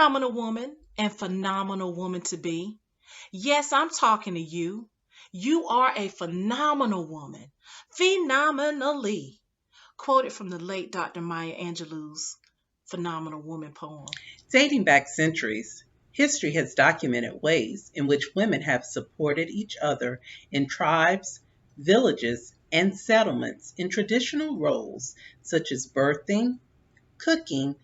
Phenomenal woman and phenomenal woman to be. Yes, I'm talking to you. You are a phenomenal woman. Phenomenally. Quoted from the late Dr. Maya Angelou's Phenomenal Woman poem. Dating back centuries, history has documented ways in which women have supported each other in tribes, villages, and settlements in traditional roles such as birthing, cooking,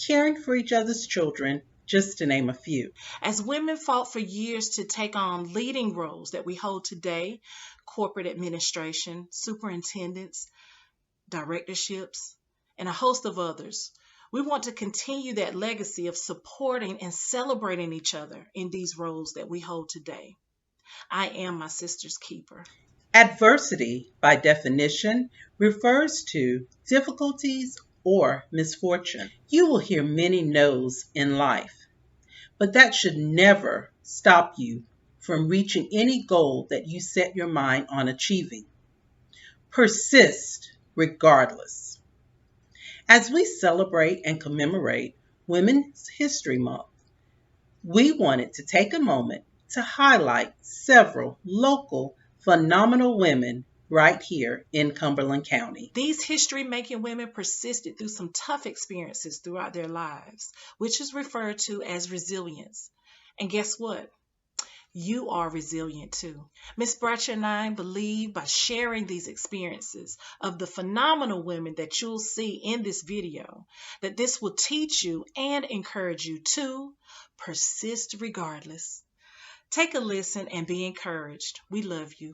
caring for each other's children, just to name a few. As women fought for years to take on leading roles that we hold today, corporate administration, superintendents, directorships, and a host of others, we want to continue that legacy of supporting and celebrating each other in these roles that we hold today. I am my sister's keeper. Adversity, by definition, refers to difficulties or misfortune. You will hear many no's in life, but that should never stop you from reaching any goal that you set your mind on achieving. Persist regardless. As we celebrate and commemorate Women's History Month, we wanted to take a moment to highlight several local phenomenal women right here in Cumberland County. These history-making women persisted through some tough experiences throughout their lives, which is referred to as resilience. And guess what? You are resilient too. Miss Bratcher and I believe by sharing these experiences of the phenomenal women that you'll see in this video, that this will teach you and encourage you to persist regardless. Take a listen and be encouraged. We love you.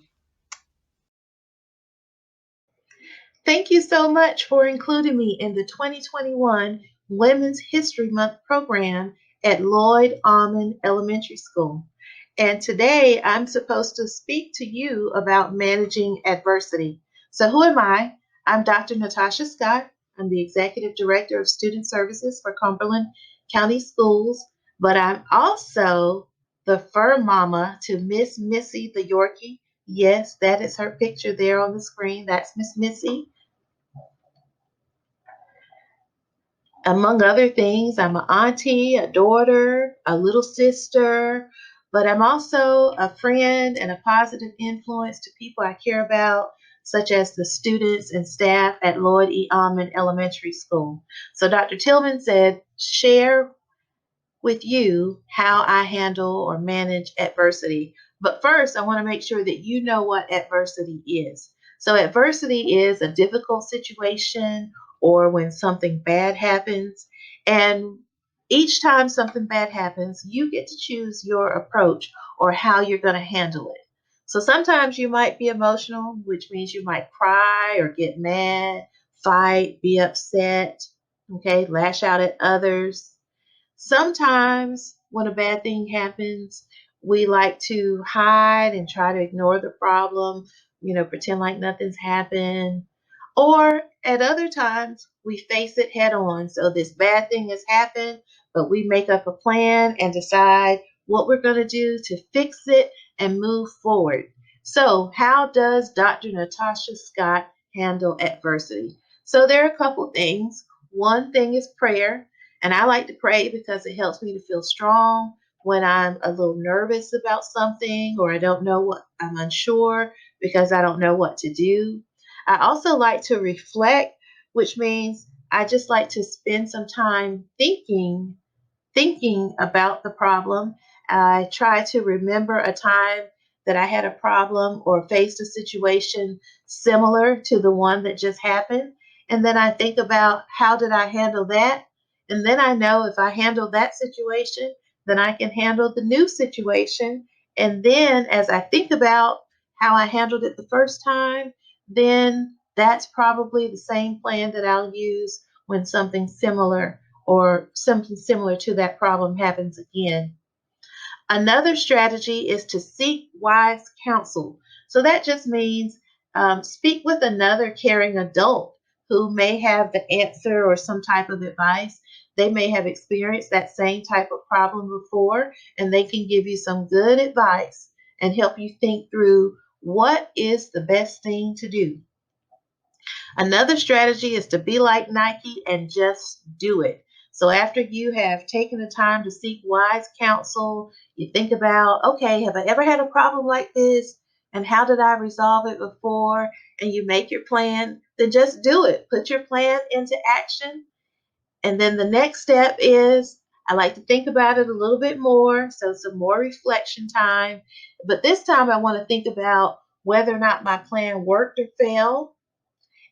Thank you so much for including me in the 2021 Women's History Month program at Loyd Auman Elementary School. And today I'm supposed to speak to you about managing adversity. So who am I? I'm Dr. Natasha Scott. I'm the Executive Director of Student Services for Cumberland County Schools, but I'm also the fur mama to Miss Missy the Yorkie. Yes, that is her picture there on the screen. That's Miss Missy. Among other things, I'm an auntie, a daughter, a little sister, but I'm also a friend and a positive influence to people I care about, such as the students and staff at Loyd E. Auman Elementary School. So Dr. Tillman said, share with you how I handle or manage adversity. But first, I want to make sure that you know what adversity is. So adversity is a difficult situation or when something bad happens. And each time something bad happens, you get to choose your approach or how you're going to handle it. So sometimes you might be emotional, which means you might cry or get mad, fight, be upset, okay, lash out at others. Sometimes when a bad thing happens, we like to hide and try to ignore the problem, pretend like nothing's happened. Or at other times, we face it head on. So this bad thing has happened, but we make up a plan and decide what we're going to do to fix it and move forward. So how does Dr. Natasha Scott handle adversity? So there are a couple things. One thing is prayer. And I like to pray because it helps me to feel strong when I'm a little nervous about something or I don't know what I'm unsure because I don't know what to do. I also like to reflect, which means I just like to spend some time thinking about the problem. I try to remember a time that I had a problem or faced a situation similar to the one that just happened. And then I think about how did I handle that? And then I know if I handle that situation, then I can handle the new situation. And then as I think about how I handled it the first time, then that's probably the same plan that I'll use when something similar to that problem happens again. Another strategy is to seek wise counsel. So that just means speak with another caring adult who may have the answer or some type of advice. They may have experienced that same type of problem before, and they can give you some good advice and help you think through what is the best thing to do. Another strategy is to be like Nike and just do it. So after you have taken the time to seek wise counsel, you think about, okay, have I ever had a problem like this? And how did I resolve it before? And you make your plan, then just do it. Put your plan into action. And then the next step is I like to think about it a little bit more. So some more reflection time. But this time I want to think about whether or not my plan worked or failed.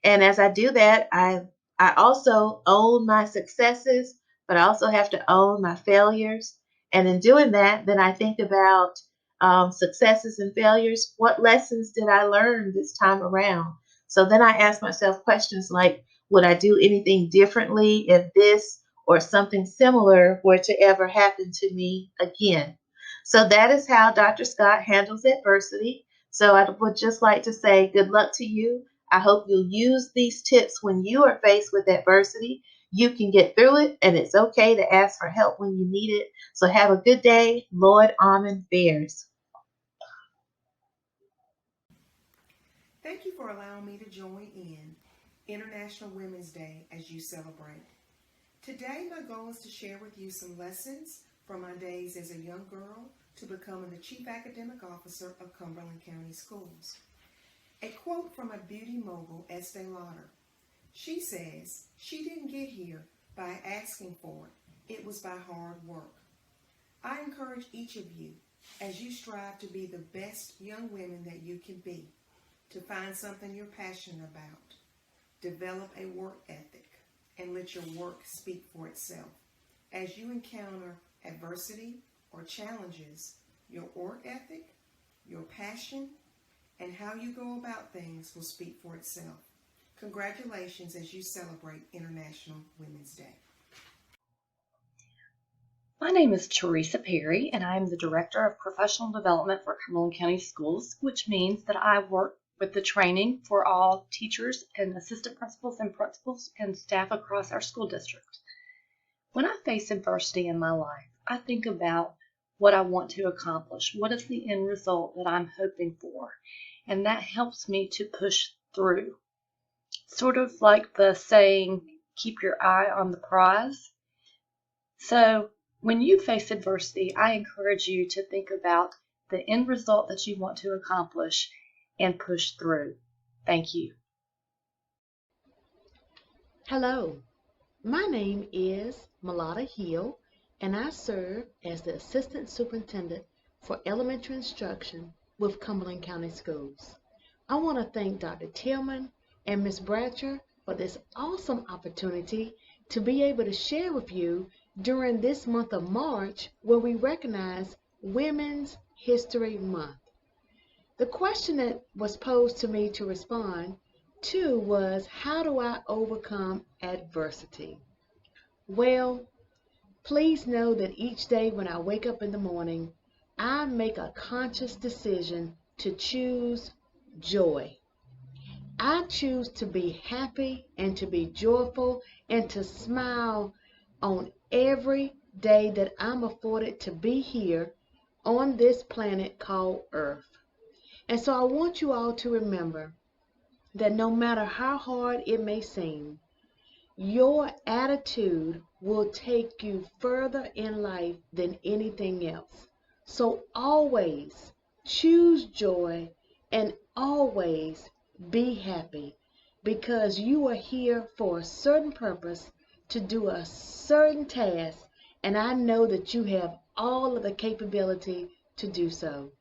And as I do that, I also own my successes, but I also have to own my failures. And in doing that, then I think about successes and failures. What lessons did I learn this time around? So then I ask myself questions like, would I do anything differently if this or something similar were to ever happen to me again? So that is how Dr. Scott handles adversity. So I would just like to say good luck to you. I hope you'll use these tips when you are faced with adversity. You can get through it, and it's okay to ask for help when you need it. So have a good day. Loyd, Auman, Bears. Thank you for allowing me to join in International Women's Day as you celebrate. Today, my goal is to share with you some lessons from my days as a young girl to becoming the Chief Academic Officer of Cumberland County Schools. A quote from a beauty mogul, Estee Lauder. She says, "She didn't get here by asking for it. It was by hard work." I encourage each of you, as you strive to be the best young women that you can be, to find something you're passionate about, develop a work ethic, and let your work speak for itself. As you encounter adversity or challenges, your work ethic, your passion, and how you go about things will speak for itself. Congratulations as you celebrate International Women's Day. My name is Theresa Perry, and I am the Director of Professional Development for Cumberland County Schools, which means that I work with the training for all teachers and assistant principals and staff across our school district. When I face adversity in my life, I think about what I want to accomplish. What is the end result that I'm hoping for? And that helps me to push through. Sort of like the saying, keep your eye on the prize. So when you face adversity, I encourage you to think about the end result that you want to accomplish and push through. Thank you. Hello, my name is Milana Hill, and I serve as the Assistant Superintendent for Elementary Instruction with Cumberland County Schools. I want to thank Dr. Tillman and Ms. Bratcher for this awesome opportunity to be able to share with you during this month of March, where we recognize Women's History Month. The question that was posed to me to respond to was, how do I overcome adversity? Well, please know that each day when I wake up in the morning, I make a conscious decision to choose joy. I choose to be happy and to be joyful and to smile on every day that I'm afforded to be here on this planet called Earth. And so I want you all to remember that no matter how hard it may seem, your attitude will take you further in life than anything else. So always choose joy and always be happy, because you are here for a certain purpose to do a certain task, and I know that you have all of the capability to do so.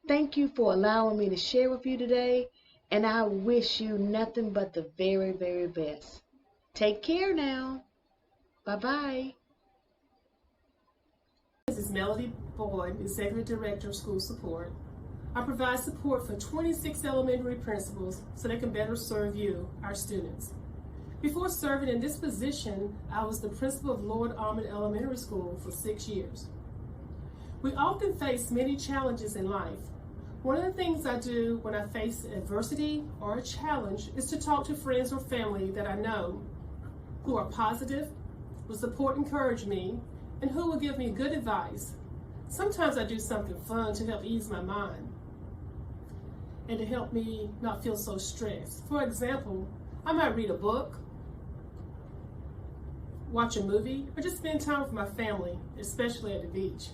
Thank you for allowing me to share with you today, and I wish you nothing but the very, very best. Take care now. Bye-bye. This is Melody Boyd, Executive Director of School Support. I provide support for 26 elementary principals so they can better serve you, our students. Before serving in this position, I was the principal of Loyd Auman Elementary School for 6 years. We often face many challenges in life. One of the things I do when I face adversity or a challenge is to talk to friends or family that I know who are positive, will support and encourage me, and who will give me good advice. Sometimes I do something fun to help ease my mind and to help me not feel so stressed. For example, I might read a book, watch a movie, or just spend time with my family, especially at the beach.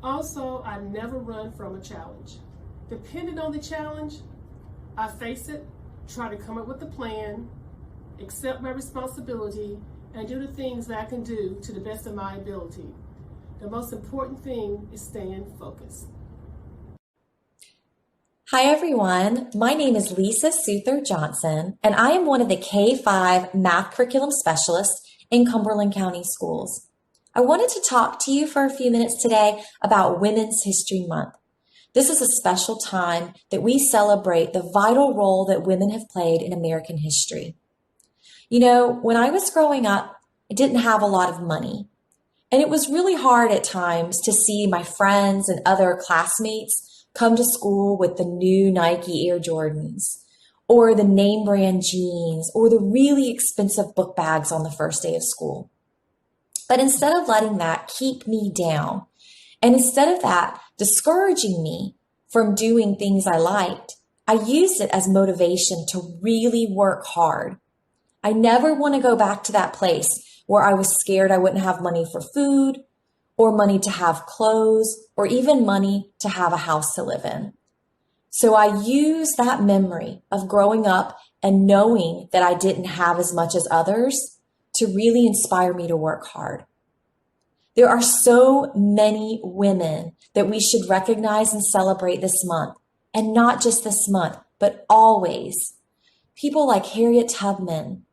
Also, I never run from a challenge. Depending on the challenge, I face it, try to come up with a plan, accept my responsibility, and do the things that I can do to the best of my ability. The most important thing is staying focused. Hi everyone, my name is Lisa Suther Johnson, and I am one of the K-5 math curriculum specialists in Cumberland County Schools. I wanted to talk to you for a few minutes today about Women's History Month. This is a special time that we celebrate the vital role that women have played in American history. You know, when I was growing up, I didn't have a lot of money, and it was really hard at times to see my friends and other classmates come to school with the new Nike Air Jordans, or the name brand jeans, or the really expensive book bags on the first day of school. But instead of letting that keep me down, and instead of that discouraging me from doing things I liked, I used it as motivation to really work hard. I never want to go back to that place where I was scared I wouldn't have money for food, or money to have clothes, or even money to have a house to live in. So I use that memory of growing up and knowing that I didn't have as much as others to really inspire me to work hard. There are so many women that we should recognize and celebrate this month, and not just this month, but always. People like Harriet Tubman,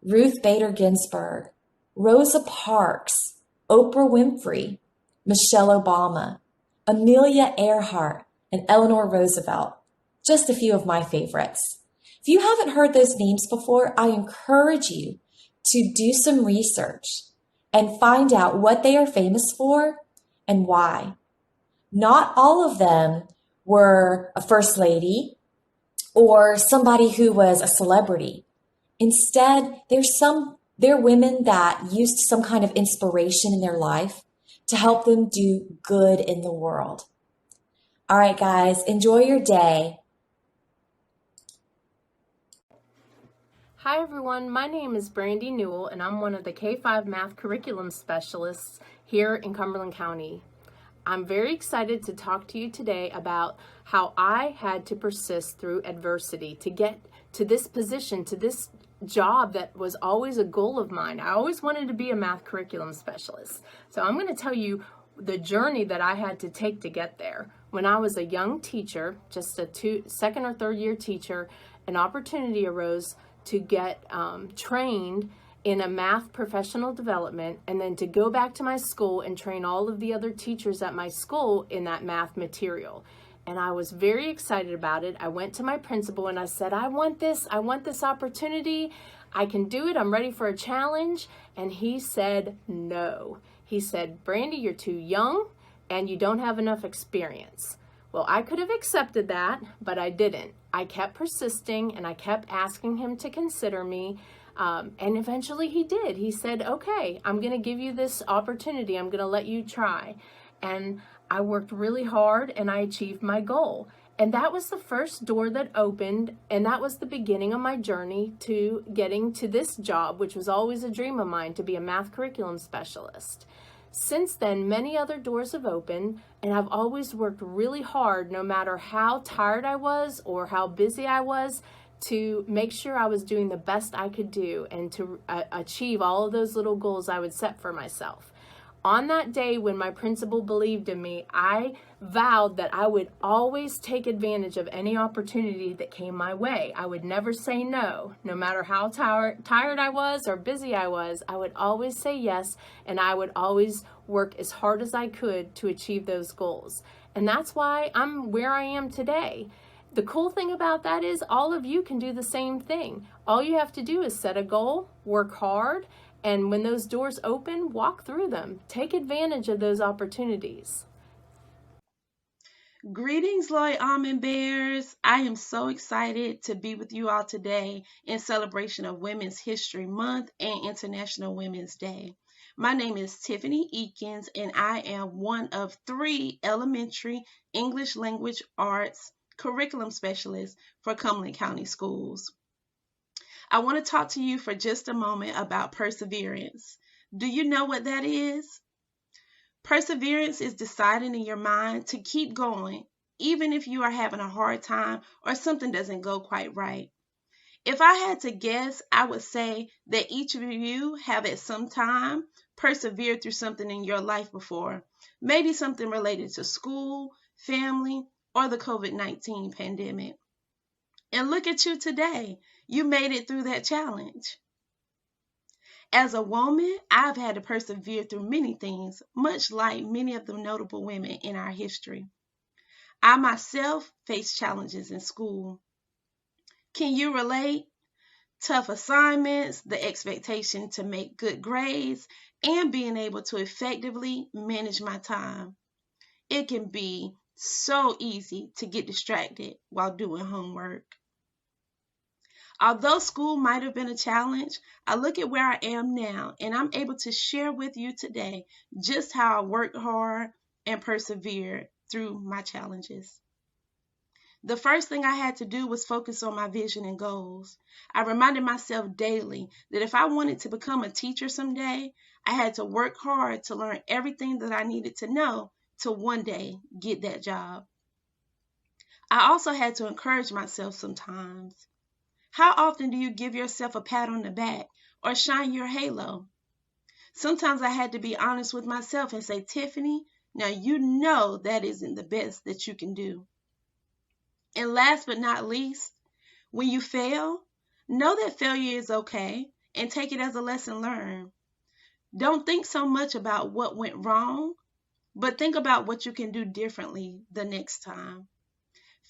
Ruth Bader Ginsburg, Rosa Parks, Oprah Winfrey, Michelle Obama, Amelia Earhart, and Eleanor Roosevelt, just a few of my favorites. If you haven't heard those names before, I encourage you to do some research and find out what they are famous for and why. Not all of them were a first lady or somebody who was a celebrity. Instead, they're women that used some kind of inspiration in their life to help them do good in the world. All right, guys, enjoy your day. Hi everyone, my name is Brandi Newell and I'm one of the K-5 math curriculum specialists here in Cumberland County. I'm very excited to talk to you today about how I had to persist through adversity to get to this position, to this job that was always a goal of mine. I always wanted to be a math curriculum specialist. So I'm going to tell you the journey that I had to take to get there. When I was a young teacher, just a second or third year teacher, an opportunity arose to get trained in a math professional development, and then to go back to my school and train all of the other teachers at my school in that math material. And I was very excited about it. I went to my principal and I said, I want this opportunity. I can do it. I'm ready for a challenge. And he said, no. He said, Brandi, you're too young and you don't have enough experience. Well, I could have accepted that, but I didn't. I kept persisting and I kept asking him to consider me. And eventually he did. He said, okay, I'm going to give you this opportunity. I'm going to let you try. And I worked really hard and I achieved my goal. And that was the first door that opened, and that was the beginning of my journey to getting to this job, which was always a dream of mine, to be a math curriculum specialist. Since then, many other doors have opened, and I've always worked really hard, no matter how tired I was or how busy I was, to make sure I was doing the best I could do and to achieve all of those little goals I would set for myself. On that day when my principal believed in me, I vowed that I would always take advantage of any opportunity that came my way. I would never say no. No matter how tired I was or busy I would always say yes, and I would always work as hard as I could to achieve those goals. And that's why I'm where I am today. The cool thing about that is all of you can do the same thing. All you have to do is set a goal, work hard, and when those doors open, walk through them. Take advantage of those opportunities. Greetings, Loyd Almond Bears. I am so excited to be with you all today in celebration of Women's History Month and International Women's Day. My name is Tiffany Atkins, and I am one of 3 elementary English language arts curriculum specialists for Cumberland County Schools. I want to talk to you for just a moment about perseverance. Do you know what that is? Perseverance is deciding in your mind to keep going, even if you are having a hard time or something doesn't go quite right. If I had to guess, I would say that each of you have at some time persevered through something in your life before, maybe something related to school, family, or the COVID-19 pandemic. And look at you today. You made it through that challenge. As a woman, I've had to persevere through many things, much like many of the notable women in our history. I myself faced challenges in school. Can you relate? Tough assignments, the expectation to make good grades, and being able to effectively manage my time. It can be so easy to get distracted while doing homework. Although school might have been a challenge, I look at where I am now and I'm able to share with you today just how I worked hard and persevered through my challenges. The first thing I had to do was focus on my vision and goals. I reminded myself daily that if I wanted to become a teacher someday, I had to work hard to learn everything that I needed to know to one day get that job. I also had to encourage myself sometimes. How often do you give yourself a pat on the back or shine your halo? Sometimes I had to be honest with myself and say, Tiffany, now you know that isn't the best that you can do. And last but not least, when you fail, know that failure is okay and take it as a lesson learned. Don't think so much about what went wrong, but think about what you can do differently the next time.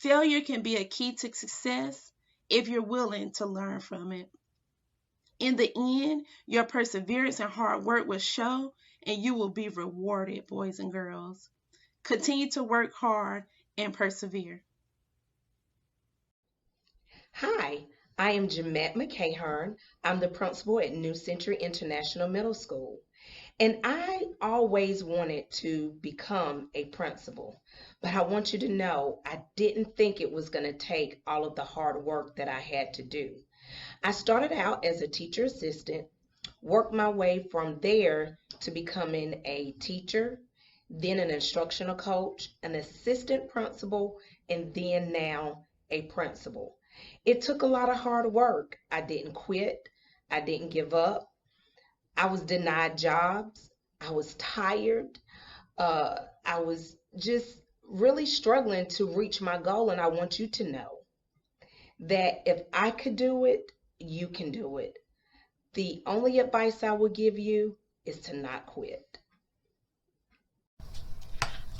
Failure can be a key to success if you're willing to learn from it. In the end, your perseverance and hard work will show and you will be rewarded, boys and girls. Continue to work hard and persevere. Hi, I am Jimmet McKay. I'm the principal at New Century International Middle School. And I always wanted to become a principal, but I want you to know I didn't think it was going to take all of the hard work that I had to do. I started out as a teacher assistant, worked my way from there to becoming a teacher, then an instructional coach, an assistant principal, and then now a principal. It took a lot of hard work. I didn't quit. I didn't give up. I was denied jobs. I was tired. I was just really struggling to reach my goal. And I want you to know that if I could do it, you can do it. The only advice I will give you is to not quit.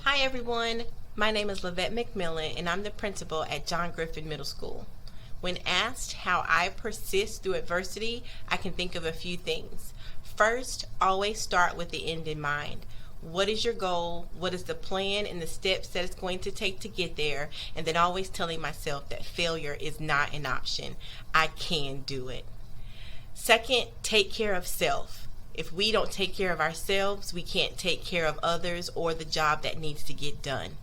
Hi everyone, my name is Vette McMillan and I'm the principal at John Griffin Middle School. When asked how I persist through adversity, I can think of a few things. First, always start with the end in mind. What is your goal? What is the plan and the steps that it's going to take to get there? And then always telling myself that failure is not an option. I can do it. Second, take care of self. If we don't take care of ourselves, we can't take care of others or the job that needs to get done.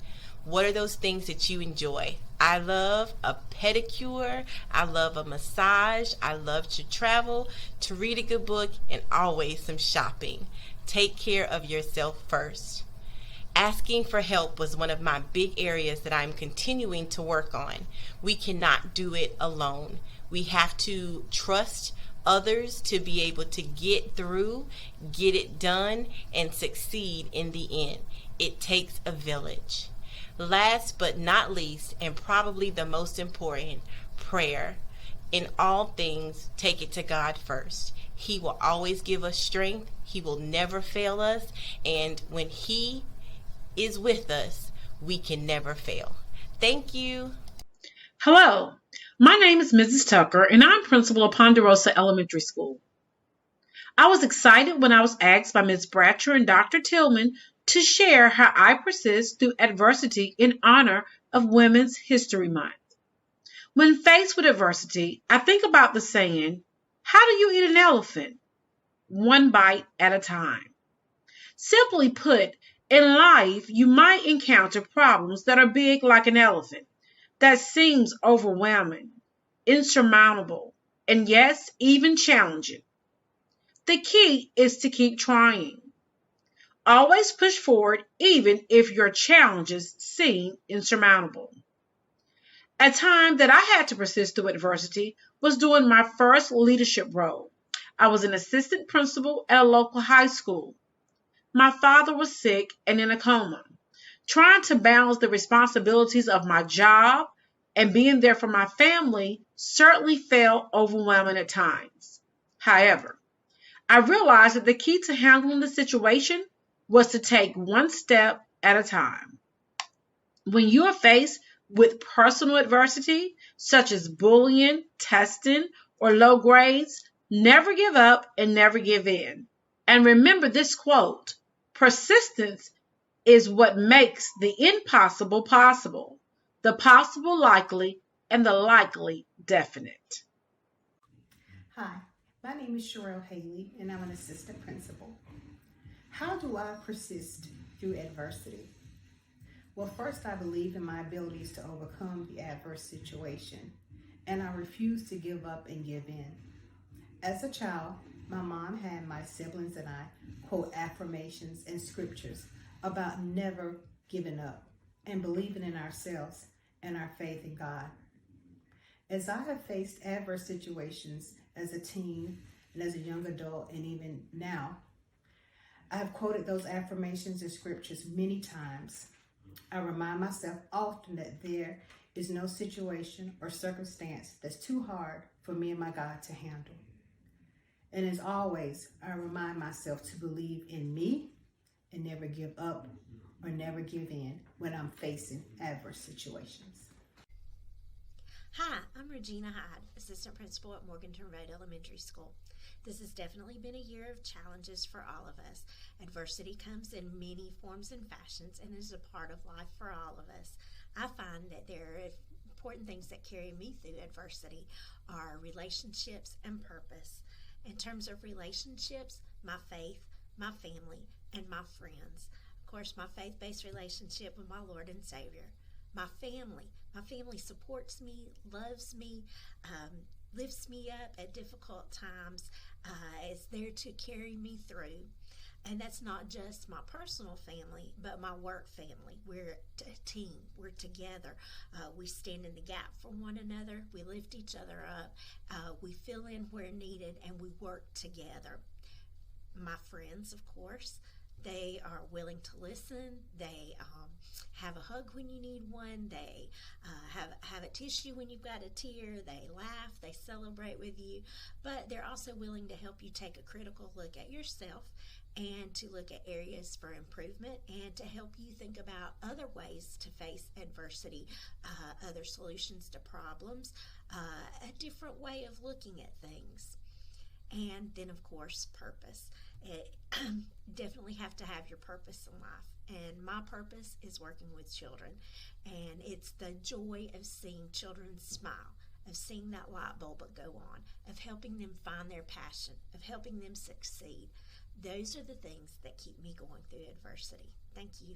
What are those things that you enjoy? I love a pedicure, I love a massage, I love to travel, to read a good book, and always some shopping. Take care of yourself first. Asking for help was one of my big areas that I'm continuing to work on. We cannot do it alone. We have to trust others to be able to get through, get it done, and succeed in the end. It takes a village. Last but not least, and probably the most important, prayer. In all things, take it to God first. He will always give us strength. He will never fail us. And when He is with us, we can never fail. Thank you. Hello, my name is Mrs. Tucker, and I'm principal of Ponderosa Elementary School. I was excited when I was asked by Ms. Bratcher and Dr. Tillman to share how I persist through adversity in honor of Women's History Month. When faced with adversity, I think about the saying, how do you eat an elephant? One bite at a time. Simply put, in life, you might encounter problems that are big like an elephant, that seems overwhelming, insurmountable, and yes, even challenging. The key is to keep trying. Always push forward even if your challenges seem insurmountable. A time that I had to persist through adversity was during my first leadership role. I was an assistant principal at a local high school. My father was sick and in a coma. Trying to balance the responsibilities of my job and being there for my family certainly felt overwhelming at times. However, I realized that the key to handling the situation was to take one step at a time. When you are faced with personal adversity, such as bullying, testing, or low grades, never give up and never give in. And remember this quote, persistence is what makes the impossible possible, the possible likely, and the likely definite. Hi, my name is Sherelle Haley, and I'm an assistant principal. How do I persist through adversity? Well, first, I believe in my abilities to overcome the adverse situation, and I refuse to give up and give in. As a child, my mom had my siblings and I quote affirmations and scriptures about never giving up and believing in ourselves and our faith in God. As I have faced adverse situations as a teen and as a young adult and even now, I have quoted those affirmations and scriptures many times. I remind myself often that there is no situation or circumstance that's too hard for me and my God to handle. And as always, I remind myself to believe in me and never give up or never give in when I'm facing adverse situations. Hi, I'm Regina Hyde, Assistant Principal at Morganton Road Elementary School. This has definitely been a year of challenges for all of us. Adversity comes in many forms and fashions and is a part of life for all of us. I find that there are important things that carry me through adversity are relationships and purpose. In terms of relationships, my faith, my family, and my friends. Of course, my faith-based relationship with my Lord and Savior. My family supports me, loves me, lifts me up at difficult times, is there to carry me through. And that's not just my personal family, but my work family. We're a team. We're together. We stand in the gap for one another. We lift each other up. We fill in where needed, and we work together. My friends, of course, they are willing to listen. They have a hug when you need one. They have a tissue when you've got a tear. They laugh. They celebrate with you. But they're also willing to help you take a critical look at yourself and to look at areas for improvement and to help you think about other ways to face adversity, other solutions to problems, a different way of looking at things. And then, of course, purpose. Definitely have to have your purpose in life. And my purpose is working with children. And it's the joy of seeing children smile, of seeing that light bulb go on, of helping them find their passion, of helping them succeed. Those are the things that keep me going through adversity. Thank you.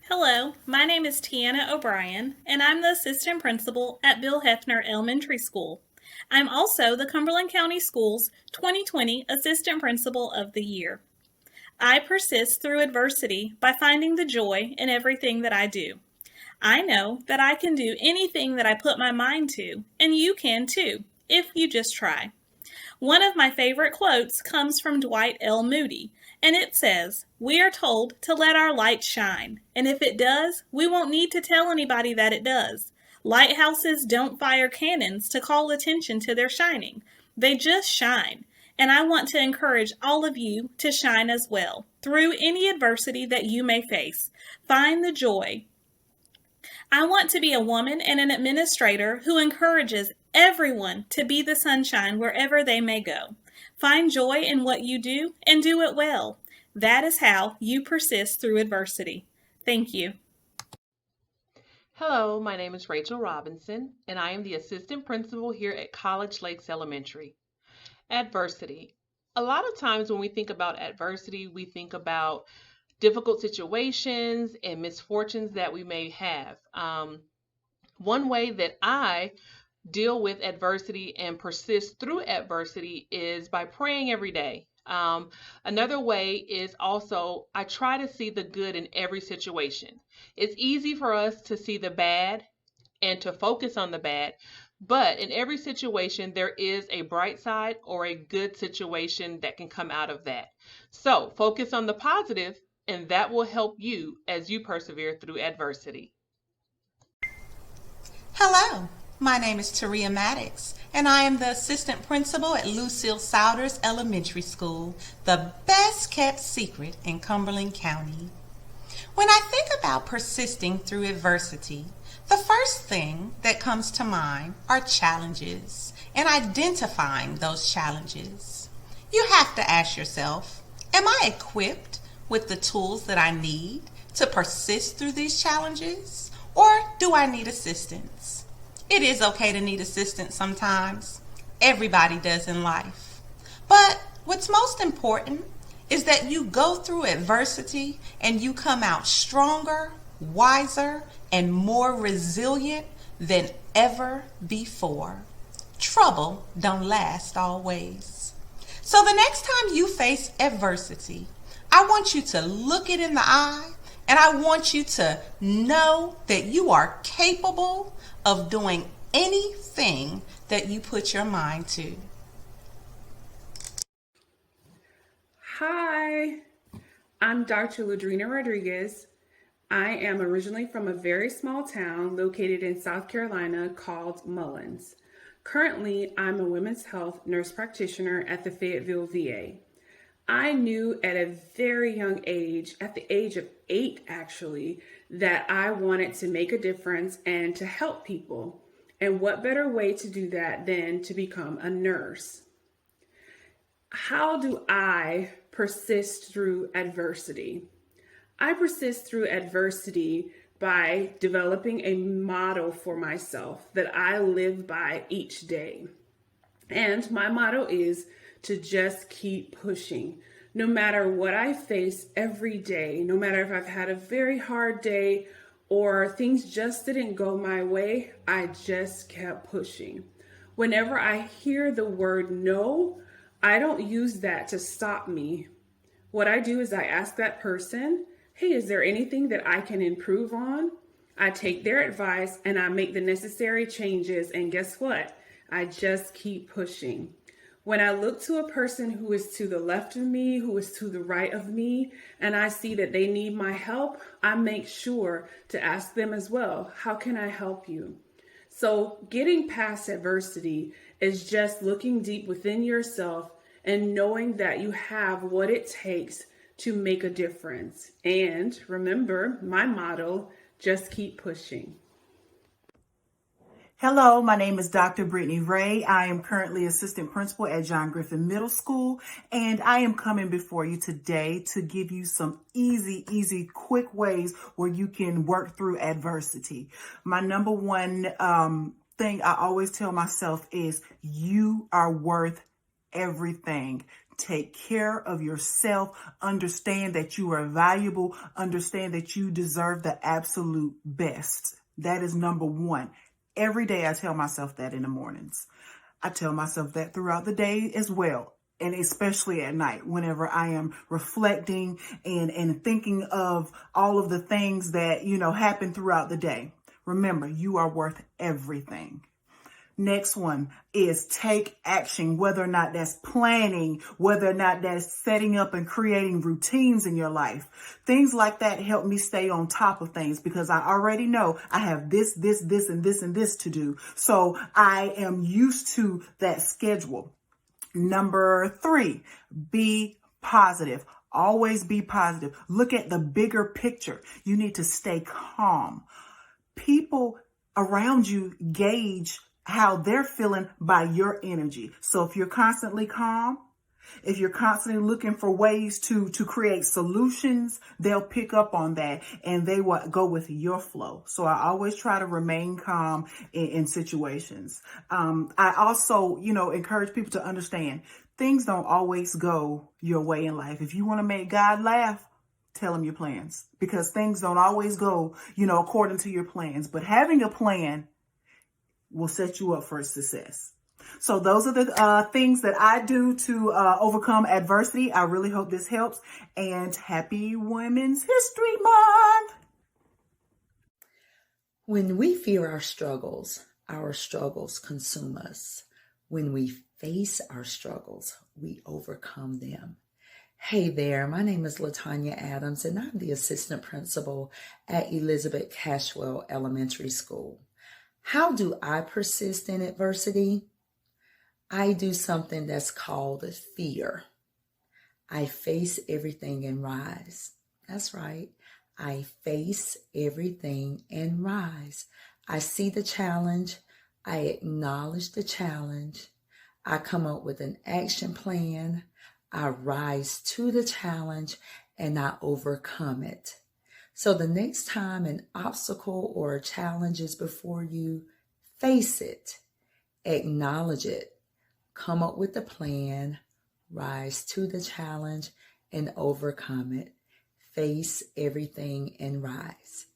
Hello, my name is Tiana O'Brien, and I'm the Assistant Principal at Bill Hefner Elementary School. I'm also the Cumberland County Schools 2020 Assistant Principal of the Year. I persist through adversity by finding the joy in everything that I do. I know that I can do anything that I put my mind to, and you can too, if you just try. One of my favorite quotes comes from Dwight L. Moody, and it says, "We are told to let our light shine, and if it does, we won't need to tell anybody that it does. Lighthouses don't fire cannons to call attention to their shining. They just shine. And I want to encourage all of you to shine as well, through any adversity that you may face. Find the joy. I want to be a woman and an administrator who encourages everyone to be the sunshine wherever they may go. Find joy in what you do and do it well. That is how you persist through adversity." Thank you. Hello, my name is Rachel Robinson, and I am the Assistant Principal here at College Lakes Elementary. Adversity. A lot of times when we think about adversity, we think about difficult situations and misfortunes that we may have. One way that I deal with adversity and persist through adversity is by praying every day. Another way is also I try to see the good in every situation. It's easy for us to see the bad and to focus on the bad, but in every situation, there is a bright side or a good situation that can come out of that. So focus on the positive, and that will help you as you persevere through adversity. Hello, my name is Theresa Maddox, and I am the assistant principal at Lucille Souders Elementary School, the best kept secret in Cumberland County. When I think about persisting through adversity, the first thing that comes to mind are challenges and identifying those challenges. You have to ask yourself, am I equipped with the tools that I need to persist through these challenges, or do I need assistance? It is okay to need assistance sometimes. Everybody does in life. But what's most important is that you go through adversity and you come out stronger, wiser, and more resilient than ever before. Trouble don't last always. So the next time you face adversity, I want you to look it in the eye, and I want you to know that you are capable of doing anything that you put your mind to. Hi, I'm Dr. Ladrina Rodriguez. I am originally from a very small town located in South Carolina called Mullins. Currently, I'm a women's health nurse practitioner at the Fayetteville VA. I knew at a very young age, at the age of 8 actually, that I wanted to make a difference and to help people. And what better way to do that than to become a nurse? How do I persist through adversity? I persist through adversity by developing a motto for myself that I live by each day. And my motto is to just keep pushing. No matter what I face every day, no matter if I've had a very hard day or things just didn't go my way, I just kept pushing. Whenever I hear the word no, I don't use that to stop me. What I do is I ask that person, hey, is there anything that I can improve on? I take their advice and I make the necessary changes, and guess what? I just keep pushing. When I look to a person who is to the left of me, who is to the right of me, and I see that they need my help, I make sure to ask them as well, how can I help you? So getting past adversity is just looking deep within yourself and knowing that you have what it takes to make a difference. And remember, my motto, just keep pushing. Hello, my name is Dr. Brittany Ray. I am currently assistant principal at John Griffin Middle School, and I am coming before you today to give you some easy, quick ways where you can work through adversity. My number one thing I always tell myself is you are worth everything. Take care of yourself. Understand that you are valuable. Understand that you deserve the absolute best. That is number one. Every day I tell myself that in the mornings. I tell myself that throughout the day as well. And especially at night, whenever I am reflecting and thinking of all of the things that, happen throughout the day. Remember, you are worth everything. Next one is take action, whether or not that's planning, whether or not that's setting up and creating routines in your life. Things like that help me stay on top of things because I already know I have this, and this to do. So I am used to that schedule. Number 3, be positive. Always be positive. Look at the bigger picture. You need to stay calm. People around you gauge how they're feeling by your energy. So if you're constantly calm, if you're constantly looking for ways to create solutions, they'll pick up on that and they will go with your flow. So I always try to remain calm in situations. I also, encourage people to understand things don't always go your way in life. If you want to make God laugh, tell him your plans because things don't always go, according to your plans. But having a plan will set you up for success. So those are the things that I do to overcome adversity. I really hope this helps. And happy Women's History Month. When we fear our struggles consume us. When we face our struggles, we overcome them. Hey there, my name is Latonya Adams, and I'm the assistant principal at Elizabeth Cashwell Elementary School. How do I persist in adversity? I do something that's called fear. I face everything and rise. That's right. I face everything and rise. I see the challenge. I acknowledge the challenge. I come up with an action plan. I rise to the challenge and I overcome it. So the next time an obstacle or a challenge is before you, face it, acknowledge it, come up with a plan, rise to the challenge and overcome it. Face everything and rise.